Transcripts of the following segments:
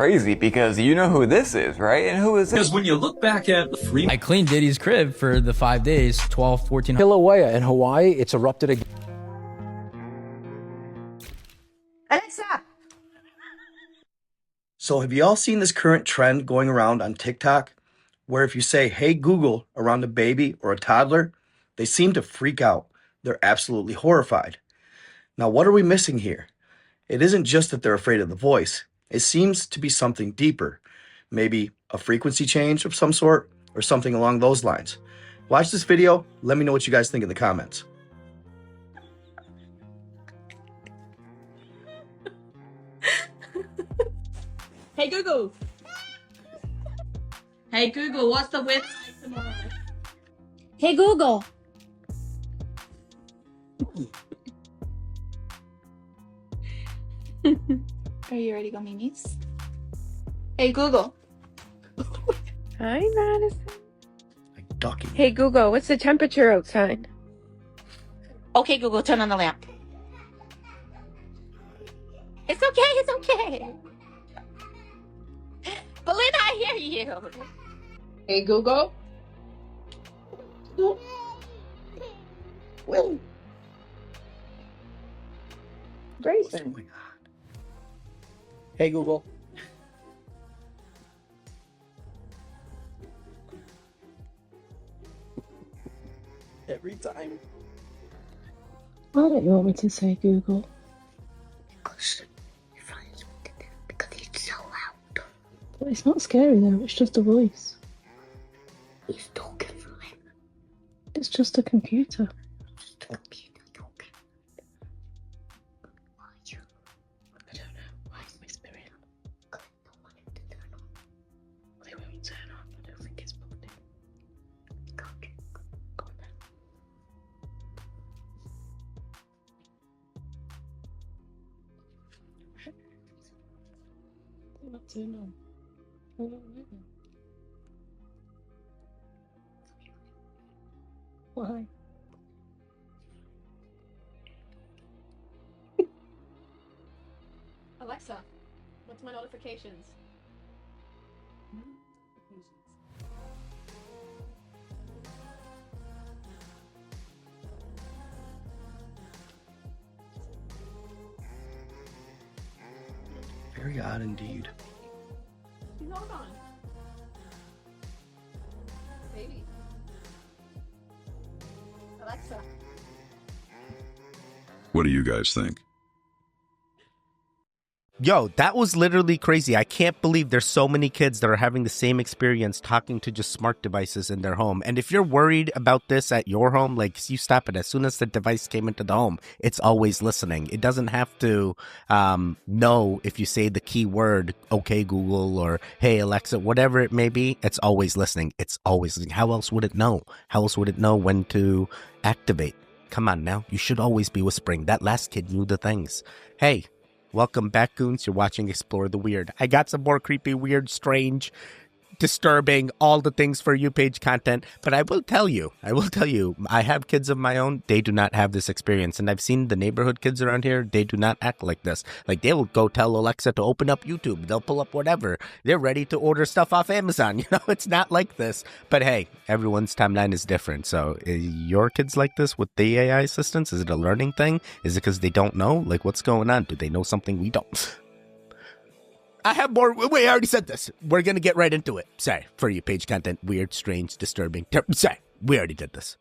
crazy because you know who this is, right? And who is this? Because when you look back at the free... I cleaned Diddy's crib for the 5 days, 12, 14... Kilauea in Hawaii, it's erupted again. Alexa! So have you all seen this current trend going around on TikTok? Where if you say, "Hey Google," around a baby or a toddler, they seem to freak out. They're absolutely horrified. Now, what are we missing here? It isn't just that they're afraid of the voice. It seems to be something deeper. Maybe a frequency change of some sort or something along those lines. Watch this video. Let me know what you guys think in the comments. Hey Google! Hey Google, what's the weather like tomorrow? Hey Google. Are you ready to go, Mimi's? Hey Google. Hi, Madison. Like ducking. Hey Google, what's the temperature outside? Okay Google, turn on the lamp. It's okay, it's okay. Belinda, I hear you. Hey Google. Grayson. Hey Google. Every time. Why don't you want me to say Google? Because your friends want to do it because it's so loud. But it's not scary though, it's just a voice. He's talking for him. It's just a computer. Just a computer talking. Why you? I don't know. Why is my spirit on? Because I don't want him to turn on. They won't turn on. I don't think it's plugged in. Go Go on then. They're not turned on. I don't know. Why? Alexa, what's my notifications? Very odd indeed. She's not on. Baby. Alexa. What do you guys think? Yo, that was literally crazy. I can't believe there's so many kids that are having the same experience talking to just smart devices in their home. And if you're worried about this at your home, like, you stop it. As soon as the device came into the home, it's always listening. It doesn't have to know if you say the keyword, okay, Google, or hey, Alexa, whatever it may be. It's always listening. It's always listening. How else would it know? How else would it know when to activate? Come on now. You should always be whispering. That last kid knew the things. Hey. Welcome back, goons. You're watching Explore the Weird. I got some more creepy, weird, strange, disturbing, all the things for you page content. But I will tell you, I have kids of my own. They do not have this experience. And I've seen the neighborhood kids around here. They do not act like this. Like, they will go tell Alexa to open up YouTube. They'll pull up whatever. They're ready to order stuff off Amazon. You know, it's not like this. But hey, everyone's timeline is different. So your kids like this with the AI assistants? Is it a learning thing? Is it because they don't know? Like, what's going on? Do they know something we don't? I have more. Wait, I already said this. We're going to get right into it. Sorry, for you page content. Weird, strange, disturbing. Sorry, we already did this.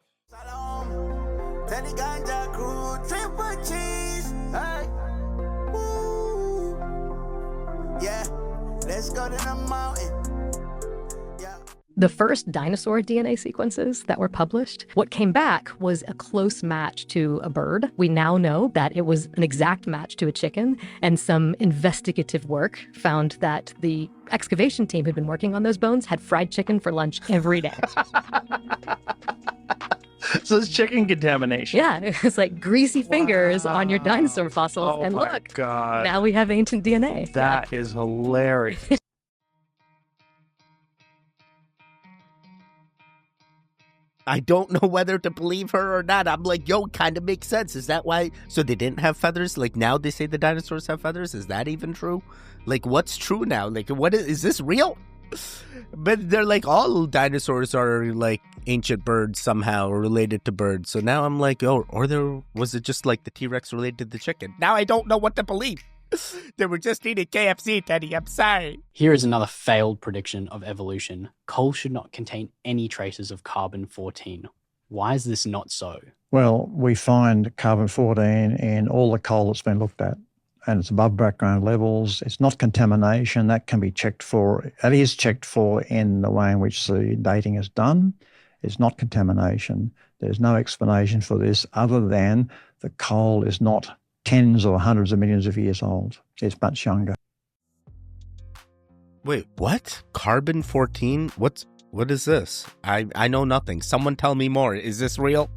Yeah, let's go to the mountain. The first dinosaur DNA sequences that were published, what came back was a close match to a bird. We now know that it was an exact match to a chicken, and some investigative work found that the excavation team who'd been working on those bones had fried chicken for lunch every day. So it's chicken contamination. Yeah, it's like greasy fingers on your dinosaur fossils, and look, God. now we have ancient DNA. That is hilarious. I don't know whether to believe her or not. I'm like, yo, it kind of makes sense. Is that why? So they didn't have feathers? Like now they say the dinosaurs have feathers? Is that even true? Like what's true now? Like what is this real? But they're like all dinosaurs are like ancient birds somehow related to birds. So now I'm like, oh, or was it just like the T-Rex related to the chicken? Now I don't know what to believe. They were just eating KFC, Teddy. I'm sorry. Here is another failed prediction of evolution. Coal should not contain any traces of carbon-14. Why is this not so? Well, we find carbon-14 in all the coal that's been looked at, and it's above background levels. It's not contamination. That can be checked for. It is checked for in the way in which the dating is done. It's not contamination. There's no explanation for this other than the coal is not tens or hundreds of millions of years old. It's much younger. Wait, what? Carbon-14? What is this? I know nothing. Someone tell me more. Is this real?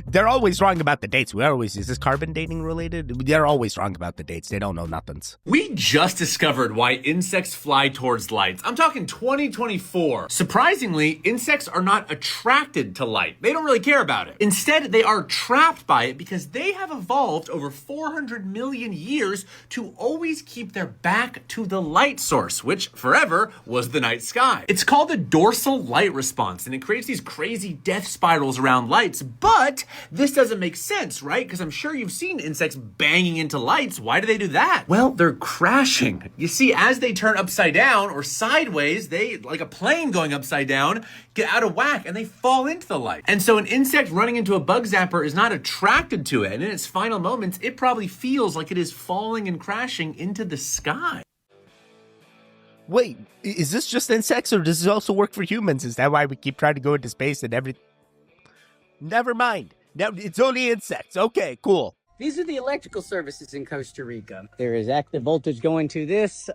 They're always wrong about the dates. Is this carbon dating related? They're always wrong about the dates. They don't know nothings. We just discovered why insects fly towards lights. I'm talking 2024. Surprisingly, insects are not attracted to light. They don't really care about it. Instead, they are trapped by it because they have evolved over 400 million years to always keep their back to the light source, which forever was the night sky. It's called the dorsal light response, and it creates these crazy death spirals around lights, but this doesn't make sense, right? Because I'm sure you've seen insects banging into lights. Why do they do that? Well, they're crashing. You see, as they turn upside down or sideways, they, like a plane going upside down, get out of whack and they fall into the light. And so an insect running into a bug zapper is not attracted to it, and in its final moments, it probably feels like it is falling and crashing into the sky. Wait, is this just insects or does this also work for humans? Is that why we keep trying to go into space and everything? Never mind. Now it's only insects. Okay, cool. These are the electrical services in Costa Rica. There is active voltage going to this,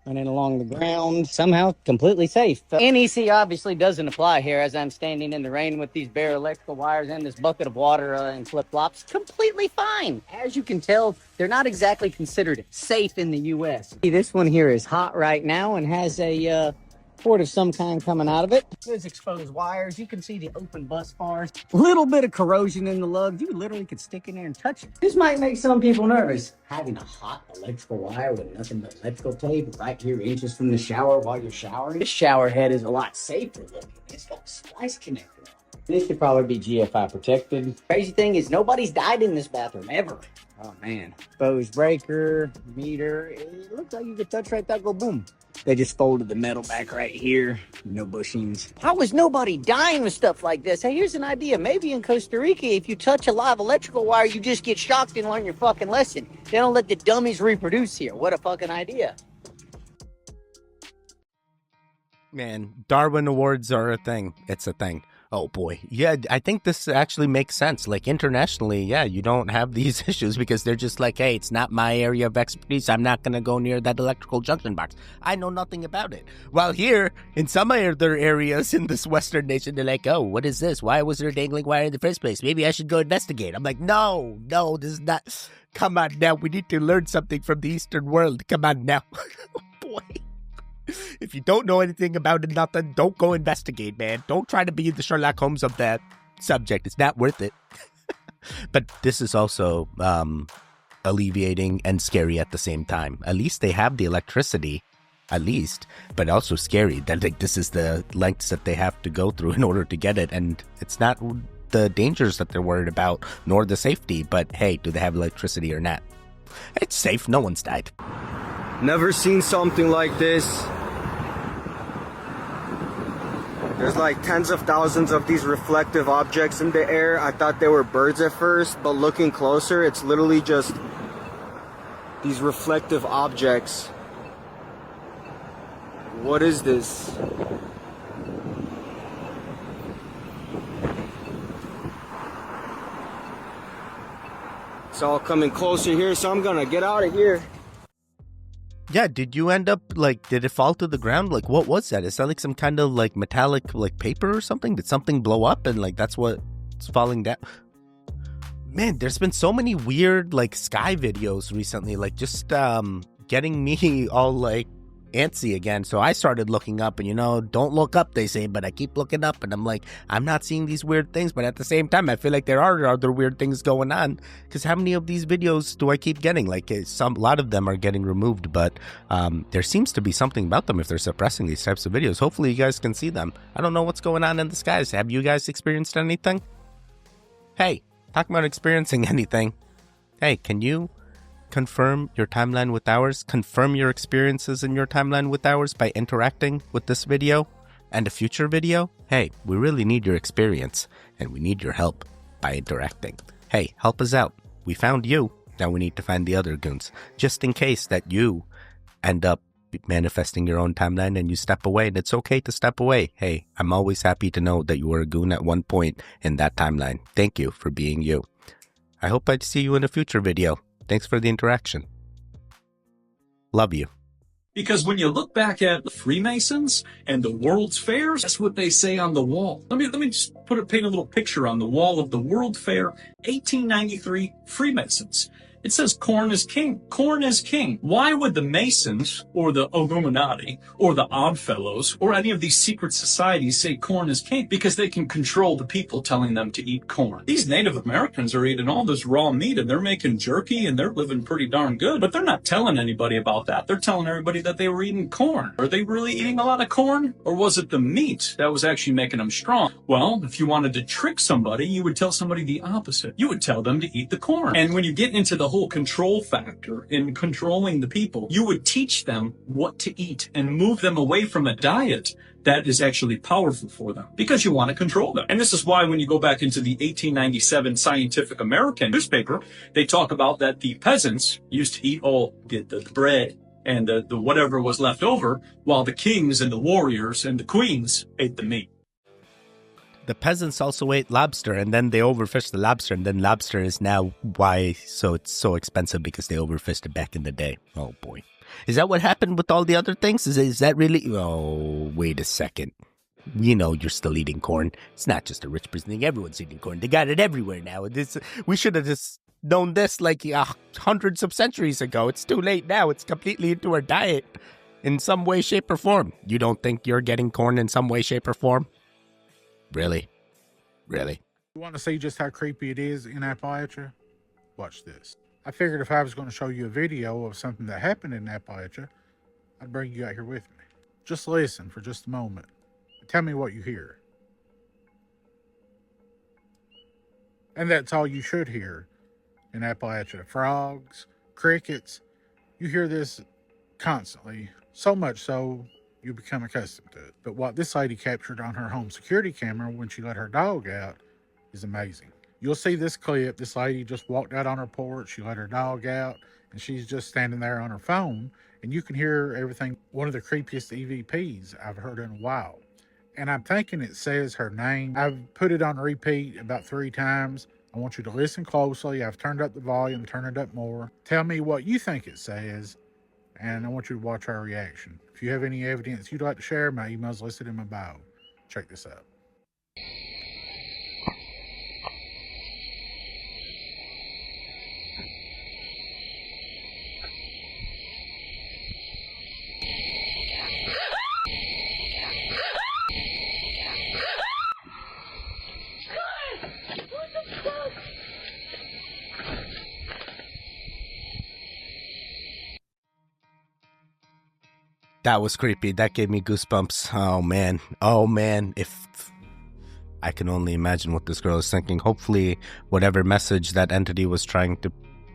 running along the ground, somehow completely safe. NEC obviously doesn't apply here as I'm standing in the rain with these bare electrical wires and this bucket of water and flip-flops. Completely fine. As you can tell, they're not exactly considered safe in the U.S. This one here is hot right now and has a port of some kind coming out of it. There's exposed wires. You can see the open bus bars. Little bit of corrosion in the lug. You literally could stick in there and touch it. This might make some people nervous. Having a hot electrical wire with nothing but electrical tape right here inches from the shower while you're showering. This shower head is a lot safer looking. It's got a splice connector. This should probably be GFI protected. Crazy thing is nobody's died in this bathroom ever. Oh man. Exposed breaker, meter. It looks like you could touch right there, go boom. They just folded the metal back right here. No bushings. How is nobody dying with stuff like this? Hey, here's an idea. Maybe in Costa Rica, if you touch a live electrical wire, you just get shocked and learn your fucking lesson. They don't let the dummies reproduce here. What a fucking idea. Man, Darwin Awards are a thing. It's a thing. Oh boy. Yeah, I think this actually makes sense. Like internationally, yeah, you don't have these issues because they're just like, hey, it's not my area of expertise. I'm not going to go near that electrical junction box. I know nothing about it. While here, in some other areas in this Western nation, they're like, oh, what is this? Why was there a dangling wire in the first place? Maybe I should go investigate. I'm like, no, this is not. Come on now. We need to learn something from the Eastern world. Come on now. Oh boy. If you don't know anything about it, nothing, don't go investigate, man. Don't try to be the Sherlock Holmes of that subject. It's not worth it. But this is also alleviating and scary at the same time. At least they have the electricity, at least, but also scary that like this is the lengths that they have to go through in order to get it. And it's not the dangers that they're worried about, nor the safety, but hey, do they have electricity or not? It's safe. No one's died. Never seen something like this. There's like tens of thousands of these reflective objects in the air. I thought they were birds at first, but looking closer, it's literally just these reflective objects. What is this? It's all coming closer here, so I'm gonna get out of here. Yeah, did you end up, like, did it fall to the ground? Like, what was that? Is that like some kind of, like, metallic, like, paper or something? Did something blow up and, like, that's what's falling down? Man, there's been so many weird, like, sky videos recently, like, just getting me all, like, antsy again. So I started looking up, and don't look up, they say, but I keep looking up, and I'm like, I'm not seeing these weird things, but at the same time, I feel like there are other weird things going on, because how many of these videos do I keep getting? Like, a lot of them are getting removed, but there seems to be something about them if they're suppressing these types of videos. Hopefully you guys can see them. I don't know what's going on in the skies. Have you guys experienced anything? Hey, talking about experiencing anything. Hey, can you confirm your timeline with ours? Confirm your experiences in your timeline with ours by interacting with this video and a future video? Hey, we really need your experience, and we need your help by interacting. Hey, help us out. We found you. Now we need to find the other goons, just in case that you end up manifesting your own timeline and you step away. And it's okay to step away. Hey, I'm always happy to know that you were a goon at one point in that timeline. Thank you for being you. I hope I see you in a future video. Thanks for the interaction. Love you. Because when you look back at the Freemasons and the World's Fairs, that's what they say on the wall. Let me just paint a little picture on the wall of the World Fair 1893 Freemasons. It says corn is king. Corn is king. Why would the Masons or the Illuminati or the Oddfellows or any of these secret societies say corn is king? Because they can control the people telling them to eat corn. These Native Americans are eating all this raw meat and they're making jerky and they're living pretty darn good, but they're not telling anybody about that. They're telling everybody that they were eating corn. Are they really eating a lot of corn? Or was it the meat that was actually making them strong? Well, if you wanted to trick somebody, you would tell somebody the opposite. You would tell them to eat the corn. And when you get into the whole control factor in controlling the people, you would teach them what to eat and move them away from a diet that is actually powerful for them because you want to control them. And this is why when you go back into the 1897 Scientific American newspaper, they talk about that the peasants used to eat all the bread and the whatever was left over, while the kings and the warriors and the queens ate the meat. The peasants also ate lobster, and then they overfished the lobster, and then lobster is now why so it's so expensive, because they overfished it back in the day. Oh boy. Is that what happened with all the other things? Is that really? Oh, wait a second. You're still eating corn. It's not just a rich person thing. Everyone's eating corn. They got it everywhere now. We should have just known this like hundreds of centuries ago. It's too late now. It's completely into our diet in some way, shape, or form. You don't think you're getting corn in some way, shape, or form? Really? Really? You want to see just how creepy it is in Appalachia? Watch this. I figured if I was going to show you a video of something that happened in Appalachia, I'd bring you out here with me. Just listen for just a moment. And tell me what you hear. And that's all you should hear in Appalachia. Frogs, crickets. You hear this constantly. So much so, you become accustomed to it. But what this lady captured on her home security camera when she let her dog out is amazing. You'll see this clip. This lady just walked out on her porch. She let her dog out, and she's just standing there on her phone, and you can hear everything. One of the creepiest EVPs I've heard in a while. And I'm thinking it says her name. I've put it on repeat about 3 times. I want you to listen closely. I've turned up the volume, turn it up more. Tell me what you think it says, and I want you to watch our reaction. If you have any evidence you'd like to share, my email's listed in my bio. Check this out. That was creepy. That gave me goosebumps. Oh man. Oh man. If I can only imagine what this girl is thinking. Hopefully whatever message that entity was trying to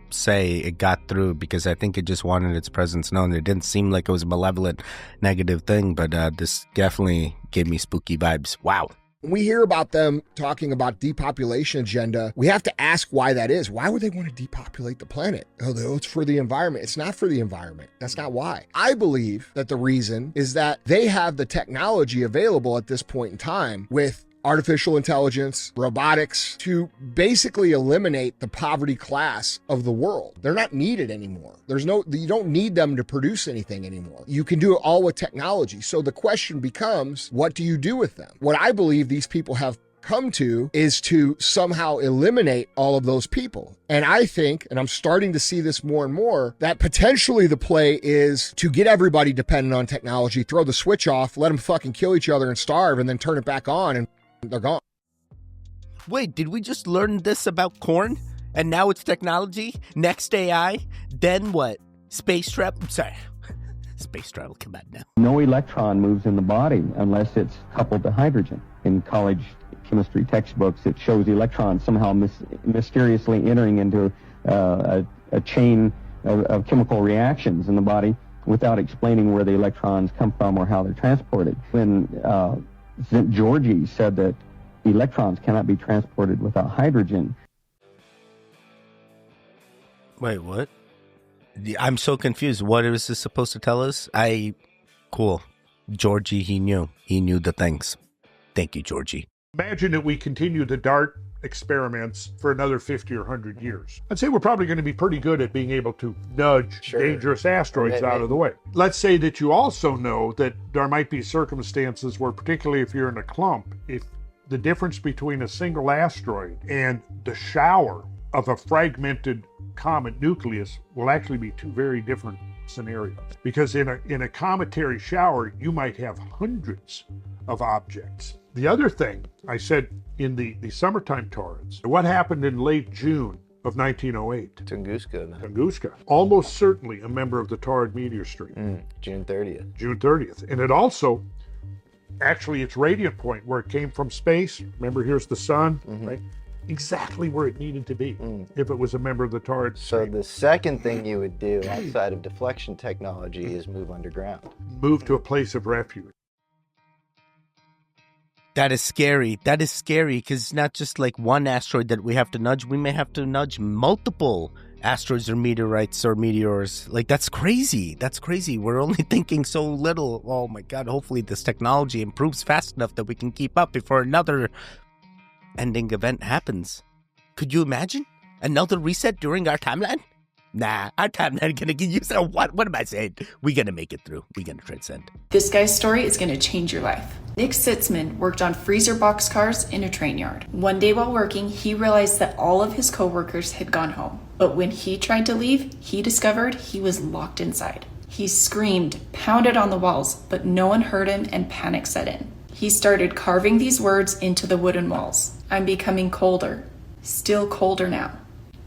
say, it got through, because I think it just wanted its presence known. It didn't seem like it was a malevolent, negative thing, but this definitely gave me spooky vibes. Wow. When we hear about them talking about depopulation agenda, we have to ask why that is. Why would they want to depopulate the planet? Oh, it's for the environment. It's not for the environment. That's not why. I believe that the reason is that they have the technology available at this point in time with artificial intelligence, robotics, to basically eliminate the poverty class of the world. They're not needed anymore. You don't need them to produce anything anymore. You can do it all with technology. So the question becomes, what do you do with them? What I believe these people have come to is to somehow eliminate all of those people. And I think, and I'm starting to see this more and more, that potentially the play is to get everybody dependent on technology, throw the switch off, let them fucking kill each other and starve, and then turn it back on and they're gone. Wait, did we just learn this about corn? And now it's technology? Next AI? Then what? Space travel? Sorry. Space travel, come on now. No electron moves in the body unless it's coupled to hydrogen. In college chemistry textbooks, it shows the electron somehow mysteriously entering into a chain of chemical reactions in the body without explaining where the electrons come from or how they're transported. When St. Georgi said that electrons cannot be transported without hydrogen. Wait, what? I'm so confused. What is this supposed to tell us? Cool. Georgie, he knew. He knew the things. Thank you, Georgie. Imagine that we continue the DART experiments for another 50 or 100 years. I'd say we're probably going to be pretty good at being able to nudge dangerous asteroids out of the way. Let's say that you also know that there might be circumstances where, particularly if you're in a clump, if the difference between a single asteroid and the shower of a fragmented comet nucleus will actually be two very different scenarios. Because in a cometary shower, you might have hundreds of objects. The other thing I said in the summertime torrents, what happened in late June of 1908? Tunguska. Almost certainly a member of the Taurid meteor stream. June 30th. June 30th. And it also, actually its radiant point where it came from space, remember here's the sun, right? Exactly where it needed to be if it was a member of the Taurid. So the second thing you would do outside of deflection technology is move underground. Move to a place of refuge. That is scary. That is scary because it's not just like one asteroid that we have to nudge. We may have to nudge multiple asteroids or meteorites or meteors. Like, that's crazy. That's crazy. We're only thinking so little. Oh my God. Hopefully this technology improves fast enough that we can keep up before another ending event happens. Could you imagine another reset during our timeline? Nah, our timeline gonna get used. What am I saying? We gonna make it through. We gonna transcend. This guy's story is going to change your life. Nick Sitzman worked on freezer box cars in a train yard. One day while working, he realized that all of his coworkers had gone home. But when he tried to leave, he discovered he was locked inside. He screamed, pounded on the walls, but no one heard him and panic set in. He started carving these words into the wooden walls. I'm becoming colder. Still colder now.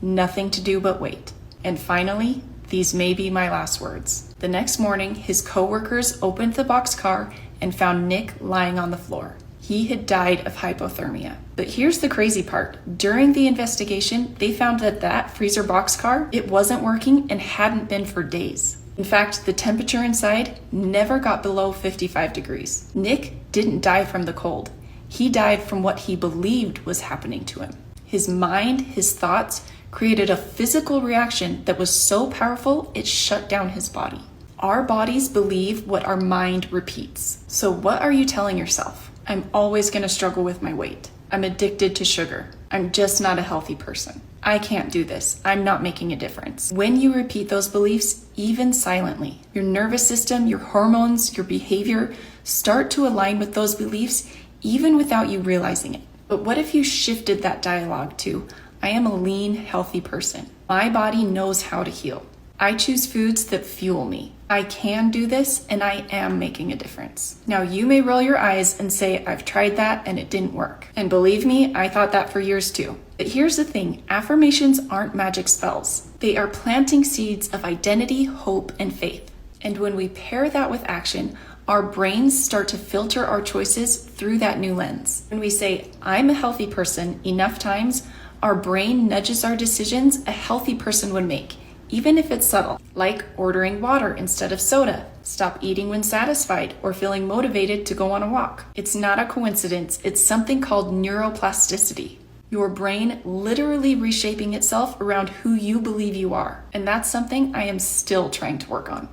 Nothing to do but wait. And finally, these may be my last words. The next morning, his coworkers opened the boxcar and found Nick lying on the floor. He had died of hypothermia. But here's the crazy part. During the investigation, they found that freezer boxcar, it wasn't working and hadn't been for days. In fact, the temperature inside never got below 55 degrees. Nick didn't die from the cold. He died from what he believed was happening to him. His mind, his thoughts, created a physical reaction that was so powerful it shut down his body. Our bodies believe what our mind repeats. So what are you telling yourself? I'm always going to struggle with my weight. I'm addicted to sugar. I'm just not a healthy person. I can't do this. I'm not making a difference. When you repeat those beliefs, even silently, your nervous system, your hormones, your behavior start to align with those beliefs even without you realizing it. But what if you shifted that dialogue to, I am a lean, healthy person. My body knows how to heal. I choose foods that fuel me. I can do this and I am making a difference. Now you may roll your eyes and say, I've tried that and it didn't work. And believe me, I thought that for years too. But here's the thing, affirmations aren't magic spells. They are planting seeds of identity, hope, and faith. And when we pair that with action, our brains start to filter our choices through that new lens. When we say, I'm a healthy person enough times, our brain nudges our decisions a healthy person would make, even if it's subtle, like ordering water instead of soda, stop eating when satisfied, or feeling motivated to go on a walk. It's not a coincidence, it's something called neuroplasticity. Your brain literally reshaping itself around who you believe you are. And that's something I am still trying to work on.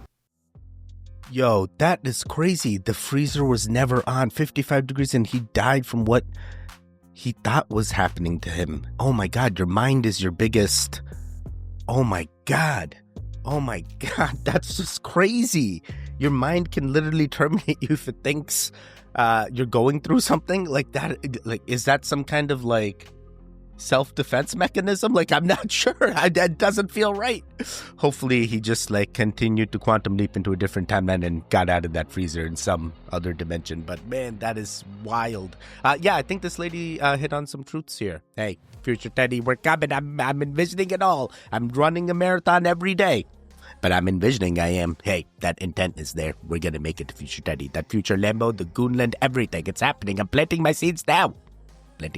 Yo, that is crazy. The freezer was never on 55 degrees and he died from what he thought was happening to him. Oh my God, your mind is your biggest. Oh my God. Oh my God, that's just crazy. your mind can literally terminate you if it thinks you're going through something like that. Like, is that some kind of like self-defense mechanism? Like, I'm not sure. That doesn't feel right. Hopefully he just like continued to quantum leap into a different timeline and got out of that freezer in some other dimension. But man, that is wild. Yeah, I think this lady hit on some truths here. Hey, future Teddy, we're coming. I'm envisioning it all. I'm running a marathon every day, but I'm envisioning hey, that intent is there. We're gonna make it to future Teddy. That future Lambo, the Goonland, everything. It's happening. I'm planting my seeds now. The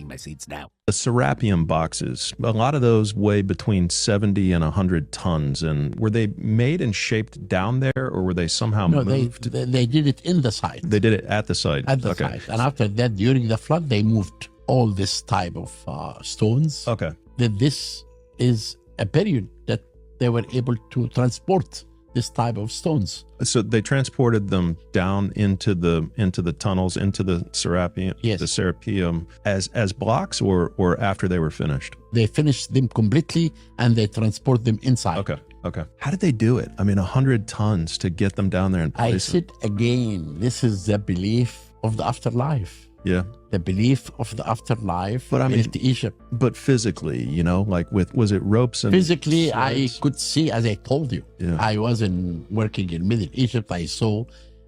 Serapium boxes, a lot of those weigh between 70 and 100 tons. And were they made and shaped down there, or were they somehow moved? They did it in the site. They did it at the site? At the site. And after that, during the flood, they moved all this type of stones. Okay. That this is a period that they were able to transport this type of stones. So they transported them down into the tunnels, into the Serapium, yes. the Serapeum as blocks, or after they were finished? They finished them completely and they transport them inside. Okay. How did they do it? I mean, 100 tons to get them down there and place I said again, this is the belief of the afterlife. Yeah. The belief of the afterlife. But I mean, to Egypt. But physically, like was it ropes and physically, swords? I could see, as I told you, I wasn't working in Middle Egypt. I saw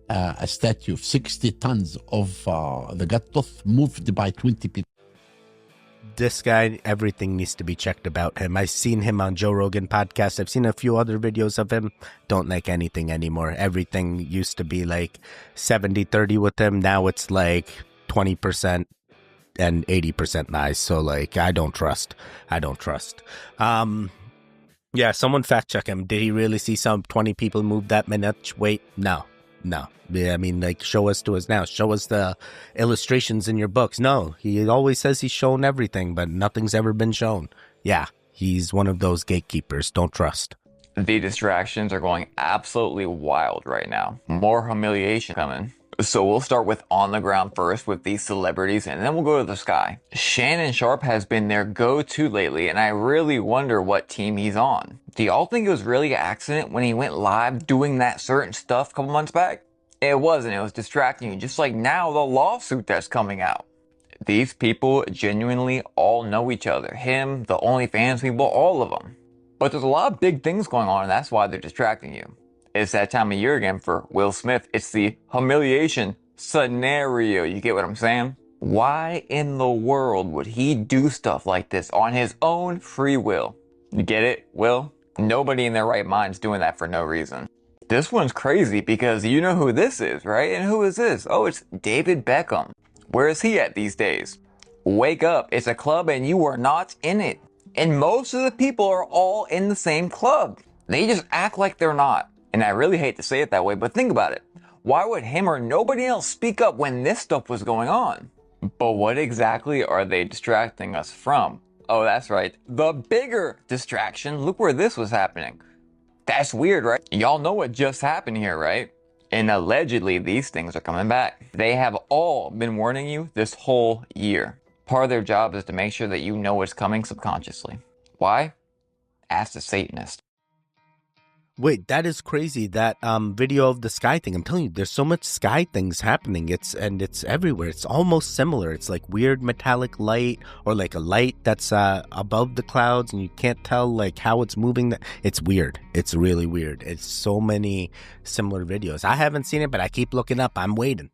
a statue of 60 tons of the gut tooth moved by 20 people. This guy, everything needs to be checked about him. I've seen him on Joe Rogan podcast. I've seen a few other videos of him. Don't like anything anymore. Everything used to be like 70-30 with him. Now it's like 20% and 80% lies. So like, I don't trust. Yeah, someone fact check him. Did he really see some 20 people move that much weight? No. Yeah, I mean, like, show us now. Show us the illustrations in your books. No, he always says he's shown everything, but nothing's ever been shown. Yeah, he's one of those gatekeepers. Don't trust. The distractions are going absolutely wild right now. More humiliation coming. So we'll start with on the ground first with these celebrities, and then we'll go to the sky. Shannon Sharp has been their go-to lately, and I really wonder what team he's on. Do y'all think it was really an accident when he went live doing that certain stuff a couple months back? It wasn't. It was distracting you, just like now the lawsuit that's coming out. These people genuinely all know each other. Him, the OnlyFans people, all of them. But there's a lot of big things going on, and that's why they're distracting you. It's that time of year again for Will Smith. It's the humiliation scenario. You get what I'm saying? Why in the world would he do stuff like this on his own free will? You get it, Will? Nobody in their right mind's doing that for no reason. This one's crazy because you know who this is, right? And who is this? Oh, it's David Beckham. Where is he at these days? Wake up. It's a club and you are not in it. And most of the people are all in the same club. They just act like they're not. And I really hate to say it that way, but think about it. Why would him or nobody else speak up when this stuff was going on? But what exactly are they distracting us from? Oh, that's right. The bigger distraction. Look where this was happening. That's weird, right? Y'all know what just happened here, right? And allegedly, these things are coming back. They have all been warning you this whole year. Part of their job is to make sure that you know what's coming subconsciously. Why? Ask the Satanist. Wait, that is crazy. That video of the sky thing. I'm telling you, there's so much sky things happening. It's everywhere. It's almost similar. It's like weird metallic light, or like a light that's above the clouds, and you can't tell like how it's moving. It's weird. It's really weird. It's so many similar videos. I haven't seen it, but I keep looking up. I'm waiting.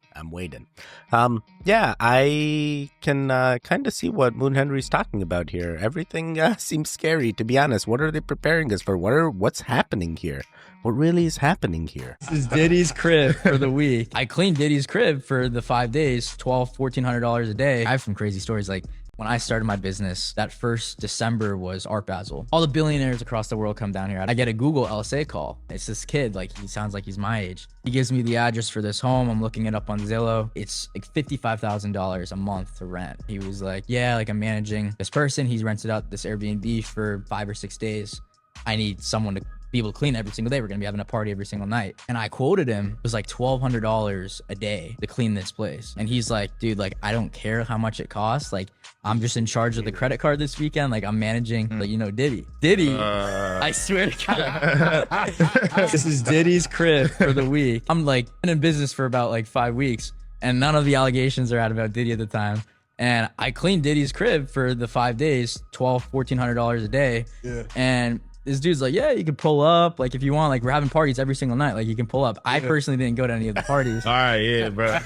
Yeah, I can kind of see what Moon Henry's talking about here. Everything seems scary, to be honest. What are they preparing us for? What's happening here? What really is happening here? This is Diddy's crib for the week. I cleaned Diddy's crib for the 5 days, $1,400 a day. I have some crazy stories. Like when I started my business, that first December was Art Basel. All the billionaires across the world come down here. I get a Google LSA call. It's this kid, like he sounds like he's my age. He gives me the address for this home. I'm looking it up on Zillow. It's like $55,000 a month to rent. He was like, yeah, like I'm managing this person. He's rented out this Airbnb for 5 or 6 days. I need someone to be able to clean every single day. We're going to be having a party every single night. And I quoted him, it was like $1,200 a day to clean this place. And he's like, dude, like, I don't care how much it costs. Like, I'm just in charge of the credit card this weekend. Like, I'm managing, like, you know, Diddy. I swear to God. This is Diddy's crib for the week. I'm like, been in business for about like 5 weeks, and none of the allegations are out about Diddy at the time. And I cleaned Diddy's crib for the 5 days, $1,400 a day. Yeah. And this dude's like, yeah, you can pull up. Like, if you want, like, we're having parties every single night. Like, you can pull up. I personally didn't go to any of the parties. All right, yeah, bro.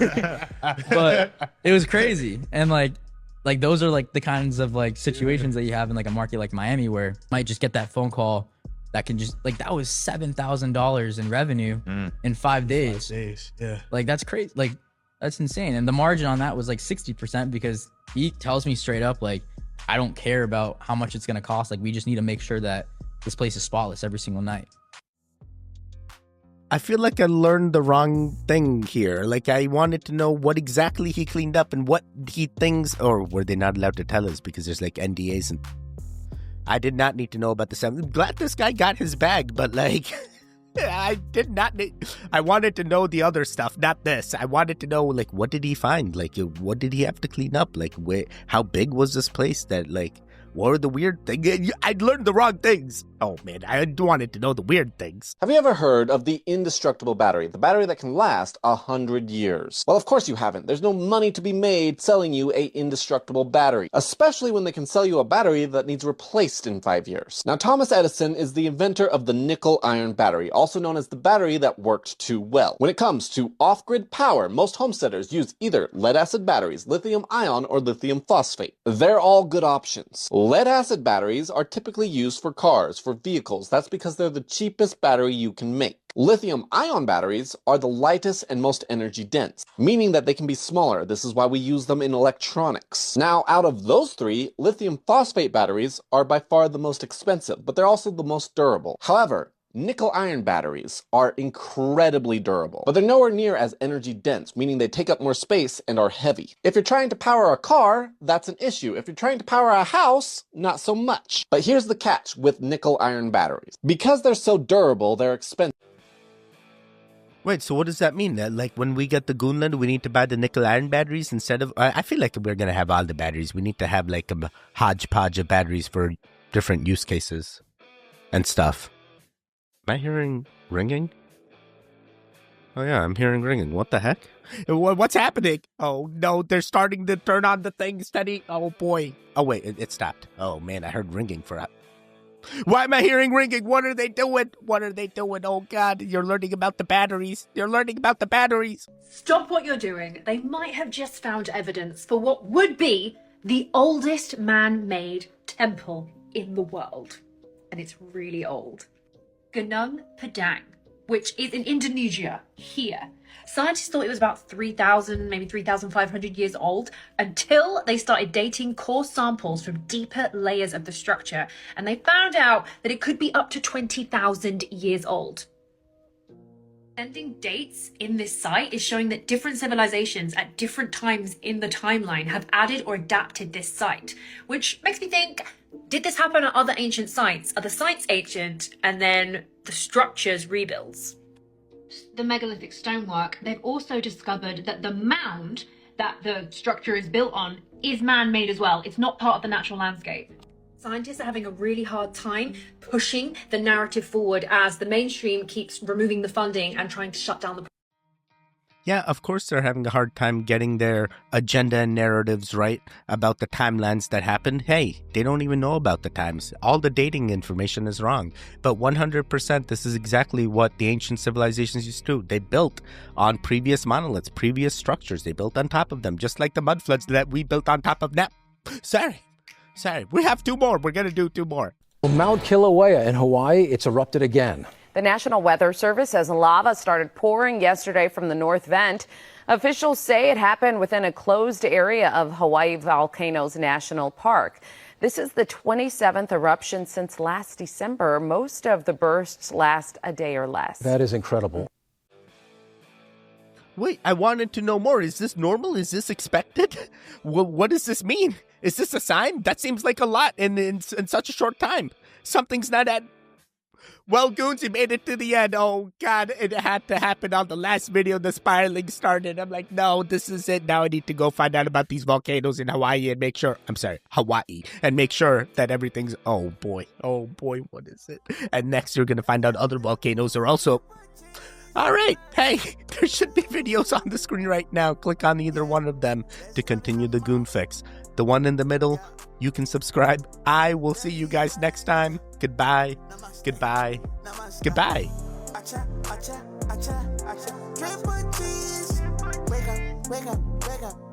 But it was crazy. And like those are like the kinds of like situations that you have in like a market like Miami, where you might just get that phone call that can just, like, that was $7,000 in revenue in 5 days. 5 days, yeah. Like, that's crazy. Like, that's insane. And the margin on that was like 60%, because he tells me straight up, like, I don't care about how much it's going to cost. Like, we just need to make sure that this place is spotless every single night. I feel like I learned the wrong thing here. Like, I wanted to know what exactly he cleaned up and what he thinks, or were they not allowed to tell us because there's like NDAs, and I did not need to know about the 7. I'm glad this guy got his bag, but like, I did not need, I wanted to know the other stuff, not this. I wanted to know, like, what did he find? Like, what did he have to clean up? Like, how big was this place that, like, what are the weird things? I learned the wrong things. Oh, man, I wanted to know the weird things. Have you ever heard of the indestructible battery? The battery that can last 100 years. Well, of course you haven't. There's no money to be made selling you a indestructible battery, especially when they can sell you a battery that needs replaced in 5 years. Now, Thomas Edison is the inventor of the nickel-iron battery, also known as the battery that worked too well. When it comes to off-grid power, most homesteaders use either lead-acid batteries, lithium-ion, or lithium phosphate. They're all good options. Lead-acid batteries are typically used for cars, for vehicles. That's because they're the cheapest battery you can make. Lithium-ion batteries are the lightest and most energy dense, meaning that they can be smaller. This is why we use them in electronics. Now, out of those three, lithium phosphate batteries are by far the most expensive, but they're also the most durable. However, nickel-iron batteries are incredibly durable, but they're nowhere near as energy dense, meaning they take up more space and are heavy. If you're trying to power a car, that's an issue. If you're trying to power a house, not so much. But here's the catch with nickel-iron batteries. Because they're so durable, they're expensive. Wait, so what does that mean? That, like, when we get the Goonland, we need to buy the nickel-iron batteries instead of... I feel like we're going to have all the batteries. We need to have, like, a hodgepodge of batteries for different use cases and stuff. Am I hearing ringing? Oh yeah, I'm hearing ringing. What the heck? What's happening? Oh no, they're starting to turn on the thing steady. Oh boy. Oh wait, it stopped. Oh man, I heard ringing for up. Why am I hearing ringing? What are they doing? What are they doing? Oh god, you're learning about the batteries. You're learning about the batteries. Stop what you're doing. They might have just found evidence for what would be the oldest man-made temple in the world. And it's really old. Gunung Padang, which is in Indonesia, here. Scientists thought it was about 3,000, maybe 3,500 years old, until they started dating core samples from deeper layers of the structure, and they found out that it could be up to 20,000 years old. Sending dates in this site is showing that different civilizations at different times in the timeline have added or adapted this site, which makes me think, did this happen at other ancient sites? Are the sites ancient and then the structures rebuilds? The megalithic stonework, they've also discovered that the mound that the structure is built on is man-made as well. It's not part of the natural landscape. Scientists are having a really hard time pushing the narrative forward as the mainstream keeps removing the funding and trying to shut down the... Yeah, of course they're having a hard time getting their agenda and narratives right about the timelines that happened. Hey, they don't even know about the times. All the dating information is wrong. But 100%, this is exactly what the ancient civilizations used to do. They built on previous monoliths, previous structures. They built on top of them, just like the mud floods that we built on top of now. Sorry, we have 2 more. We're going to do 2 more. Mount Kilauea in Hawaii, it's erupted again. The National Weather Service says lava started pouring yesterday from the North Vent. Officials say it happened within a closed area of Hawaii Volcanoes National Park. This is the 27th eruption since last December. Most of the bursts last a day or less. That is incredible. Wait, I wanted to know more. Is this normal? Is this expected? What does this mean? Is this a sign? That seems like a lot in such a short time. Something's not at... Well, Goons, you made it to the end. Oh, God, it had to happen on the last video. The spiraling started. I'm like, no, this is it. Now I need to go find out about these volcanoes in Hawaii and make sure, Hawaii, and make sure that everything's, oh boy, what is it? And next you're going to find out other volcanoes are also, all right, hey, there should be videos on the screen right now. Click on either one of them to continue the Goon Fix. The one in the middle, you can subscribe. I will see you guys next time. Goodbye. Goodbye. Goodbye. Wake up, wake up, wake up.